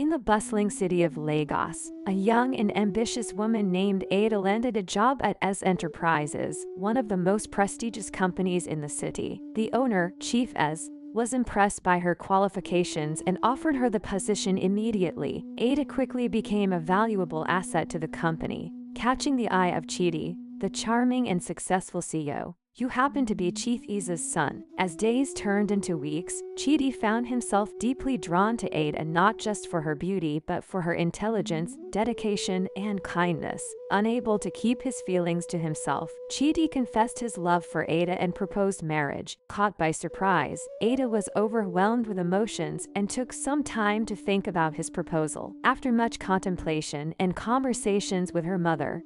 In the bustling city of Lagos, a young and ambitious woman named Elle landed a job at Eze Enterprises, one of the most prestigious companies in the city. The owner, Chief Eze, was impressed by her qualifications and offered her the position immediately. Elle quickly became a valuable asset to the company, catching the eye of Chidi, the charming and successful CEO. You happen to be Chief Eze's son. As days turned into weeks, Chidi found himself deeply drawn to Ada, not just for her beauty but for her intelligence, dedication, and kindness. Unable to keep his feelings to himself, Chidi confessed his love for Ada and proposed marriage. Caught by surprise, Ada was overwhelmed with emotions and took some time to think about his proposal. After much contemplation and conversations with her mother,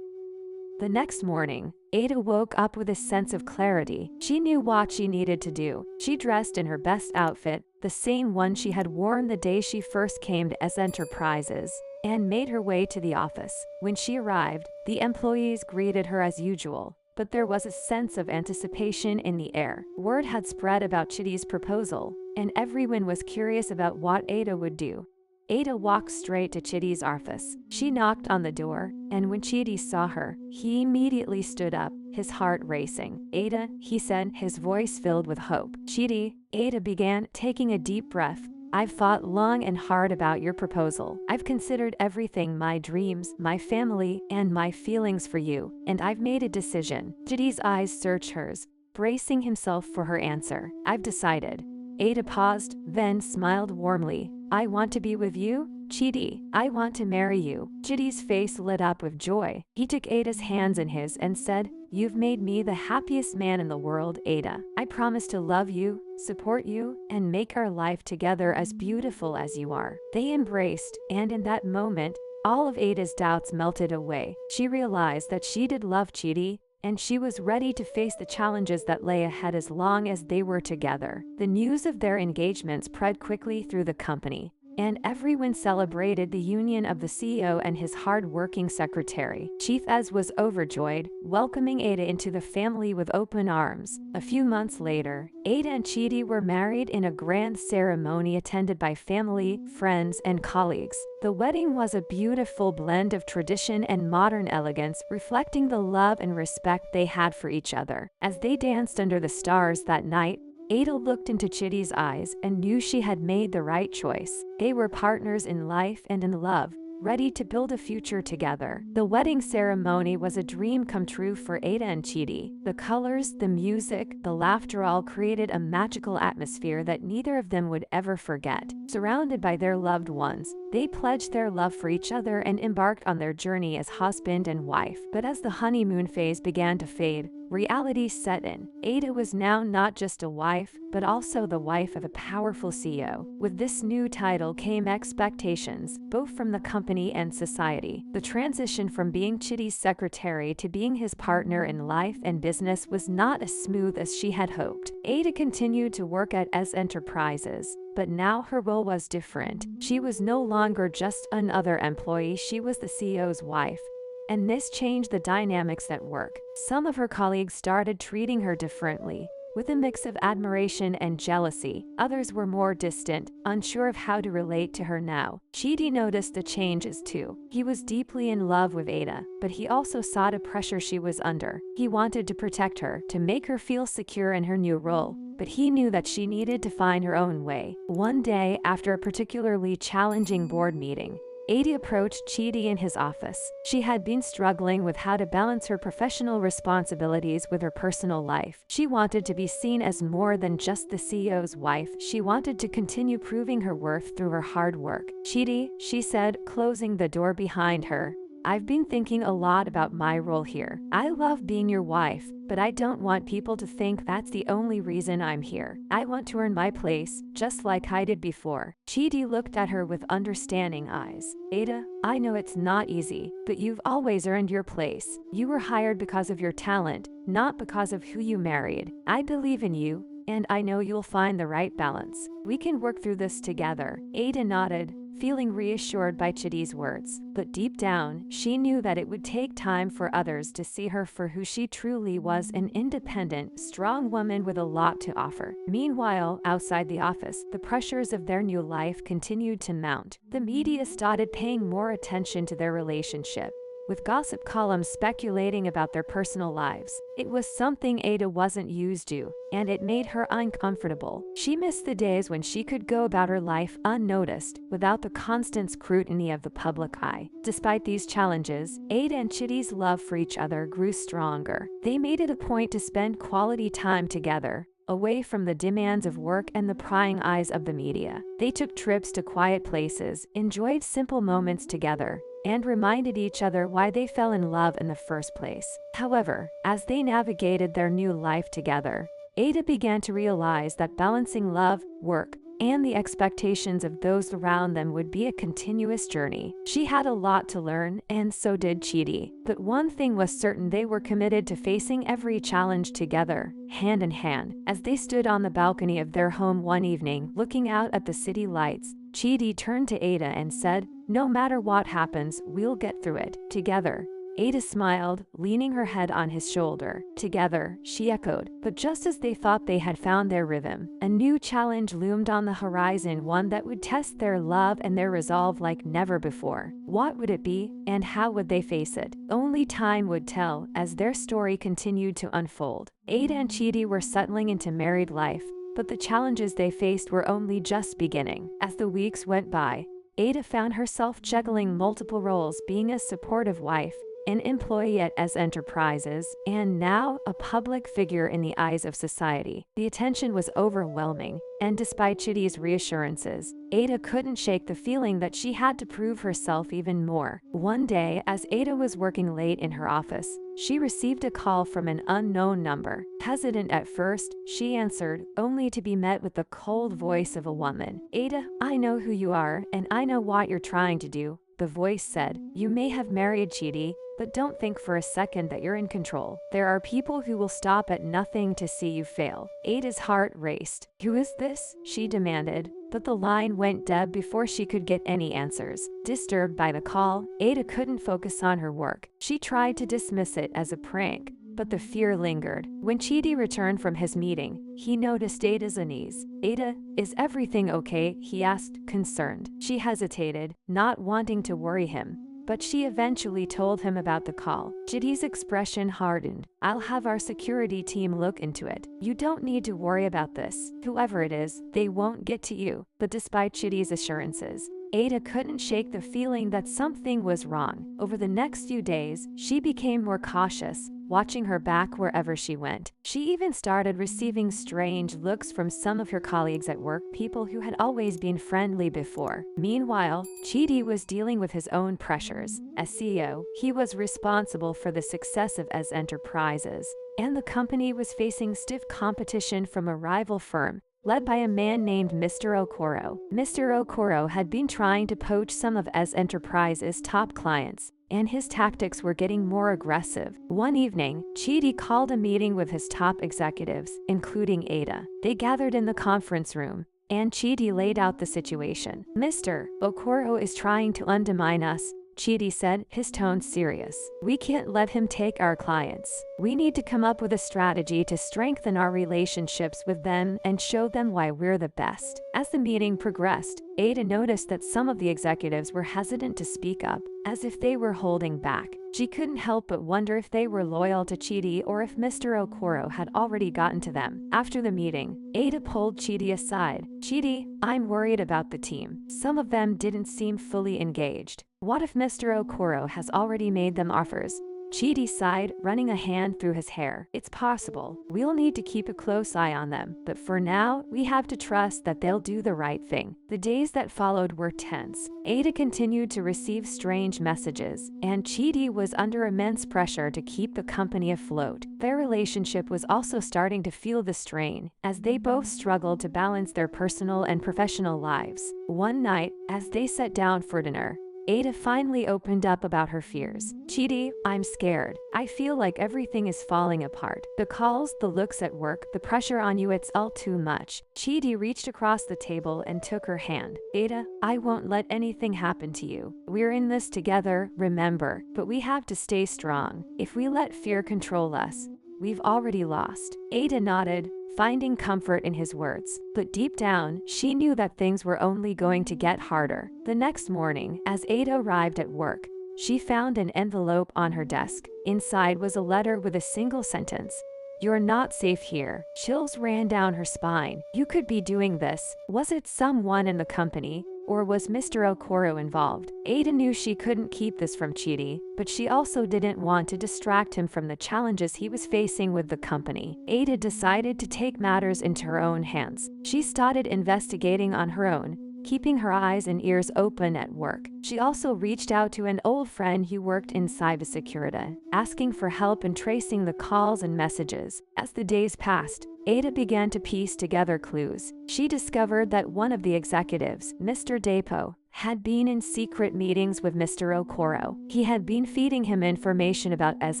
the next morning, Ada woke up with a sense of clarity. She knew what she needed to do. She dressed in her best outfit, the same one she had worn the day she first came to Eze Enterprises, and made her way to the office. When she arrived, the employees greeted her as usual, but there was a sense of anticipation in the air. Word had spread about Chidi's proposal, and everyone was curious about what Ada would do. Ada walked straight to Chidi's office. She knocked on the door, and when Chidi saw her, he immediately stood up, his heart racing. "Ada," he said, his voice filled with hope. "Chidi," Ada began, taking a deep breath. "I've thought long and hard about your proposal. I've considered everything, my dreams, my family, and my feelings for you, and I've made a decision." Chidi's eyes searched hers, bracing himself for her answer. "I've decided." Ada paused, then smiled warmly. "I want to be with you, Chidi. I want to marry you." Chidi's face lit up with joy. He took Ada's hands in his and said, "You've made me the happiest man in the world, Ada. I promise to love you, support you, and make our life together as beautiful as you are." They embraced, and in that moment, all of Ada's doubts melted away. She realized that she did love Chidi, and she was ready to face the challenges that lay ahead as long as they were together. The news of their engagement spread quickly through the company, and everyone celebrated the union of the CEO and his hard-working secretary. Chief Eze was overjoyed, welcoming Ada into the family with open arms. A few months later, Ada and Chidi were married in a grand ceremony attended by family, friends, and colleagues. The wedding was a beautiful blend of tradition and modern elegance, reflecting the love and respect they had for each other. As they danced under the stars that night, Ada looked into Chidi's eyes and knew she had made the right choice. They were partners in life and in love, ready to build a future together. The wedding ceremony was a dream come true for Ada and Chidi. The colors, the music, the laughter all created a magical atmosphere that neither of them would ever forget. Surrounded by their loved ones, they pledged their love for each other and embarked on their journey as husband and wife. But as the honeymoon phase began to fade, reality set in. Ada was now not just a wife, but also the wife of a powerful CEO. With this new title came expectations, both from the company and society. The transition from being Chidi's secretary to being his partner in life and business was not as smooth as she had hoped. Ada continued to work at Eze Enterprises, but now her role was different. She was no longer just another employee, she was the CEO's wife. And this changed the dynamics at work. Some of her colleagues started treating her differently, with a mix of admiration and jealousy. Others were more distant, unsure of how to relate to her now. Chidi noticed the changes too. He was deeply in love with Ada, but he also saw the pressure she was under. He wanted to protect her, to make her feel secure in her new role, but he knew that she needed to find her own way. One day, after a particularly challenging board meeting, Ada approached Chidi in his office. She had been struggling with how to balance her professional responsibilities with her personal life. She wanted to be seen as more than just the CEO's wife. She wanted to continue proving her worth through her hard work. "Chidi," she said, closing the door behind her, "I've been thinking a lot about my role here. I love being your wife, but I don't want people to think that's the only reason I'm here. I want to earn my place, just like I did before." Chidi looked at her with understanding eyes. "Ada, I know it's not easy, but you've always earned your place. You were hired because of your talent, not because of who you married. I believe in you, and I know you'll find the right balance. We can work through this together." Ada nodded, feeling reassured by Chidi's words. But deep down, she knew that it would take time for others to see her for who she truly was, an independent, strong woman with a lot to offer. Meanwhile, outside the office, the pressures of their new life continued to mount. The media started paying more attention to their relationship, with gossip columns speculating about their personal lives. It was something Eze wasn't used to, and it made her uncomfortable. She missed the days when she could go about her life unnoticed, without the constant scrutiny of the public eye. Despite these challenges, Eze and Chidi's love for each other grew stronger. They made it a point to spend quality time together, away from the demands of work and the prying eyes of the media. They took trips to quiet places, enjoyed simple moments together, and reminded each other why they fell in love in the first place. However, as they navigated their new life together, Eze began to realize that balancing love, work, and the expectations of those around them would be a continuous journey. She had a lot to learn, and so did Chidi. But one thing was certain: they were committed to facing every challenge together, hand in hand. As they stood on the balcony of their home one evening, looking out at the city lights, Chidi turned to Eze and said, "No matter what happens, we'll get through it together." Eze smiled, leaning her head on his shoulder. "Together," she echoed. But just as they thought they had found their rhythm, a new challenge loomed on the horizon, one that would test their love and their resolve like never before. What would it be, and how would they face it? Only time would tell, as their story continued to unfold. Eze and Chidi were settling into married life, but the challenges they faced were only just beginning. As the weeks went by, Eze found herself juggling multiple roles, being a supportive wife, an employee at Eze Enterprises, and now a public figure in the eyes of society. The attention was overwhelming, and despite Chidi's reassurances, Eze couldn't shake the feeling that she had to prove herself even more. One day, as Eze was working late in her office, she received a call from an unknown number. Hesitant at first, she answered, only to be met with the cold voice of a woman. "Eze, I know who you are, and I know what you're trying to do," the voice said. "You may have married Chidi, but don't think for a second that you're in control. There are people who will stop at nothing to see you fail." Eze's heart raced. "Who is this?" she demanded, but the line went dead before she could get any answers. Disturbed by the call, Eze couldn't focus on her work. She tried to dismiss it as a prank, but the fear lingered. When Chidi returned from his meeting, he noticed Eze's unease. "Eze, is everything okay?" he asked, concerned. She hesitated, not wanting to worry him, but she eventually told him about the call. Chidi's expression hardened. "I'll have our security team look into it. You don't need to worry about this. Whoever it is, they won't get to you." But despite Chidi's assurances, Eze couldn't shake the feeling that something was wrong. Over the next few days, she became more cautious, watching her back wherever she went. She even started receiving strange looks from some of her colleagues at work, people who had always been friendly before. Meanwhile, Chidi was dealing with his own pressures. As CEO, he was responsible for the success of Eze Enterprises, and the company was facing stiff competition from a rival firm, led by a man named Mr. Okoro. Mr. Okoro had been trying to poach some of Eze Enterprises' top clients, and his tactics were getting more aggressive. One evening, Chidi called a meeting with his top executives, including Eze. They gathered in the conference room, and Chidi laid out the situation. "Mr. Okoro is trying to undermine us," Chidi said, his tone serious. "We can't let him take our clients. We need to come up with a strategy to strengthen our relationships with them and show them why we're the best." As the meeting progressed, Eze noticed that some of the executives were hesitant to speak up, as if they were holding back. She couldn't help but wonder if they were loyal to Chidi or if Mr. Okoro had already gotten to them. After the meeting, Eze pulled Chidi aside. "Chidi, I'm worried about the team. Some of them didn't seem fully engaged. What if Mr. Okoro has already made them offers?" Chidi sighed, running a hand through his hair. "It's possible. We'll need to keep a close eye on them, but for now, we have to trust that they'll do the right thing." The days that followed were tense. Eze continued to receive strange messages, and Chidi was under immense pressure to keep the company afloat. Their relationship was also starting to feel the strain, as they both struggled to balance their personal and professional lives. One night, as they sat down for dinner, Eze finally opened up about her fears. Chidi, I'm scared. I feel like everything is falling apart. The calls, the looks at work, the pressure on you, it's all too much. Chidi reached across the table and took her hand. Eze, I won't let anything happen to you. We're in this together, remember, but we have to stay strong. If we let fear control us, we've already lost. Eze nodded, finding comfort in his words, but deep down, she knew that things were only going to get harder. The next morning, as Eze arrived at work, she found an envelope on her desk. Inside was a letter with a single sentence. You're not safe here. Chills ran down her spine. You could be doing this. Was it someone in the company? Or was Mr. Okoro involved? Eze knew she couldn't keep this from Chidi, but she also didn't want to distract him from the challenges he was facing with the company. Eze decided to take matters into her own hands. She started investigating on her own, keeping her eyes and ears open at work. She also reached out to an old friend who worked in cybersecurity, asking for help in tracing the calls and messages. As the days passed, Eze began to piece together clues. She discovered that one of the executives, Mr. Depo, had been in secret meetings with Mr. Okoro. He had been feeding him information about Eze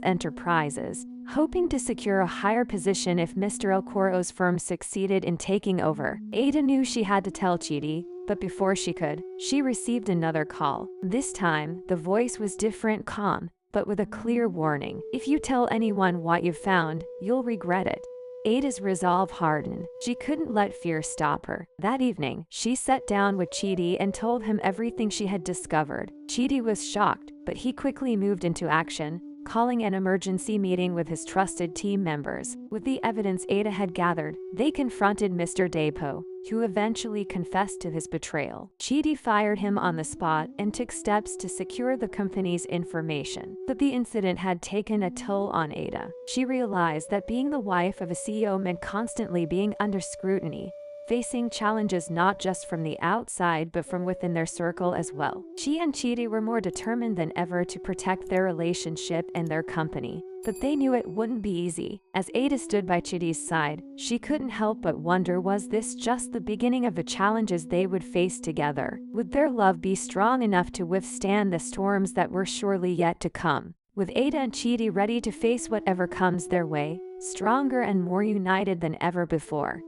Enterprises, hoping to secure a higher position if Mr. Okoro's firm succeeded in taking over. Eze knew she had to tell Chidi, but before she could, she received another call. This time, the voice was different, calm, but with a clear warning. If you tell anyone what you've found, you'll regret it. Eze's resolve hardened. She couldn't let fear stop her. That evening, she sat down with Chidi and told him everything she had discovered. Chidi was shocked, but he quickly moved into action, calling an emergency meeting with his trusted team members. With the evidence Eze had gathered, they confronted Mr. Depo, who eventually confessed to his betrayal. Chidi fired him on the spot and took steps to secure the company's information. But the incident had taken a toll on Eze. She realized that being the wife of a CEO meant constantly being under scrutiny, facing challenges not just from the outside but from within their circle as well. She and Chidi were more determined than ever to protect their relationship and their company, but they knew it wouldn't be easy. As Eze stood by Chidi's side, she couldn't help but wonder, was this just the beginning of the challenges they would face together? Would their love be strong enough to withstand the storms that were surely yet to come? With Eze and Chidi ready to face whatever comes their way, stronger and more united than ever before,